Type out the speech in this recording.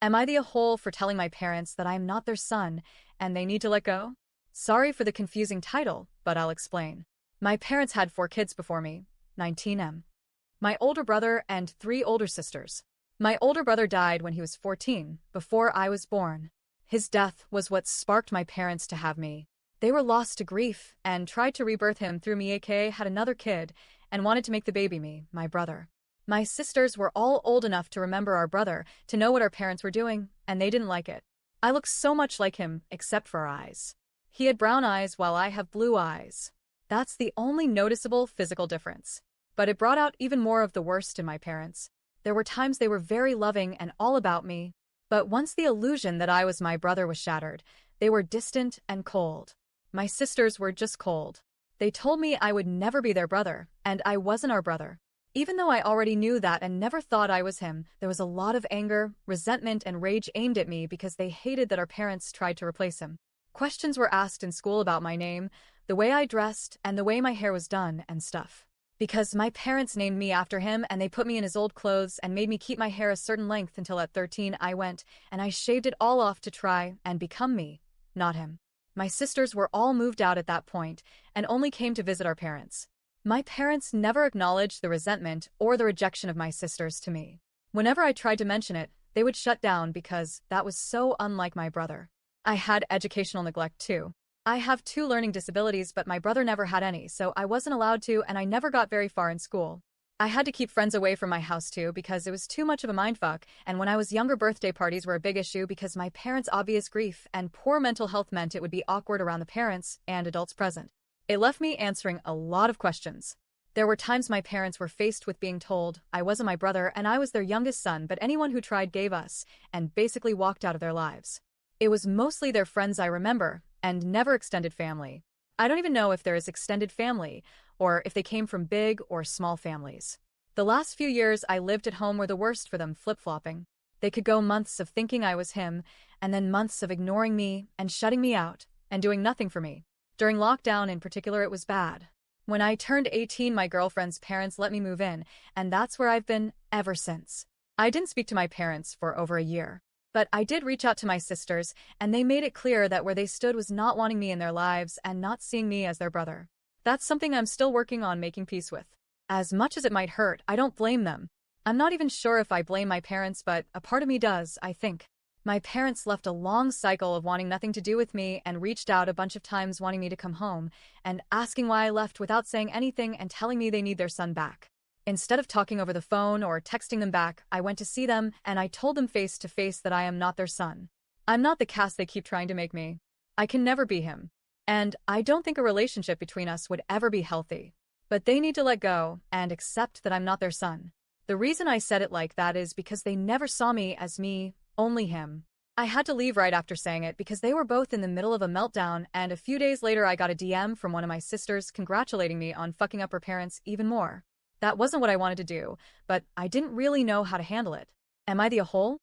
Am I the a-hole for telling my parents that I am not their son and they need to let go? Sorry for the confusing title, but I'll explain. My parents had 4 kids before me, 19M. My older brother and 3 older sisters. My older brother died when he was 14, before I was born. His death was what sparked my parents to have me. They were lost to grief and tried to rebirth him through me, aka had another kid, and wanted to make the baby me, my brother. My sisters were all old enough to remember our brother, to know what our parents were doing, and they didn't like it. I look so much like him, except for our eyes. He had brown eyes while I have blue eyes. That's the only noticeable physical difference. But it brought out even more of the worst in my parents. There were times they were very loving and all about me, but once the illusion that I was my brother was shattered, they were distant and cold. My sisters were just cold. They told me I would never be their brother, and I wasn't our brother. Even though I already knew that and never thought I was him, there was a lot of anger, resentment, and rage aimed at me because they hated that our parents tried to replace him. Questions were asked in school about my name, the way I dressed, and the way my hair was done and stuff. Because my parents named me after him and they put me in his old clothes and made me keep my hair a certain length until at 13 I went and I shaved it all off to try and become me, not him. My sisters were all moved out at that point and only came to visit our parents. My parents never acknowledged the resentment or the rejection of my sisters to me. Whenever I tried to mention it, they would shut down because that was so unlike my brother. I had educational neglect too. I have 2 learning disabilities, but my brother never had any, so I wasn't allowed to and I never got very far in school. I had to keep friends away from my house too because it was too much of a mindfuck, and when I was younger, birthday parties were a big issue because my parents' obvious grief and poor mental health meant it would be awkward around the parents and adults present. It left me answering a lot of questions. There were times my parents were faced with being told I wasn't my brother and I was their youngest son, but anyone who tried gave us and basically walked out of their lives. It was mostly their friends I remember, and never extended family. I don't even know if there is extended family, or if they came from big or small families. The last few years I lived at home were the worst for them, flip-flopping. They could go months of thinking I was him, and then months of ignoring me and shutting me out, and doing nothing for me. During lockdown in particular, it was bad. When I turned 18, my girlfriend's parents let me move in, and that's where I've been ever since. I didn't speak to my parents for over a year. But I did reach out to my sisters, and they made it clear that where they stood was not wanting me in their lives and not seeing me as their brother. That's something I'm still working on making peace with. As much as it might hurt, I don't blame them. I'm not even sure if I blame my parents, but a part of me does, I think. My parents left a long cycle of wanting nothing to do with me and reached out a bunch of times wanting me to come home and asking why I left without saying anything and telling me they need their son back. Instead of talking over the phone or texting them back, I went to see them and I told them face to face that I am not their son. I'm not the cast they keep trying to make me. I can never be him. And I don't think a relationship between us would ever be healthy. But they need to let go and accept that I'm not their son. The reason I said it like that is because they never saw me as me, only him. I had to leave right after saying it because they were both in the middle of a meltdown, and a few days later I got a DM from one of my sisters congratulating me on fucking up her parents even more. That wasn't what I wanted to do, but I didn't really know how to handle it. Am I the a-hole?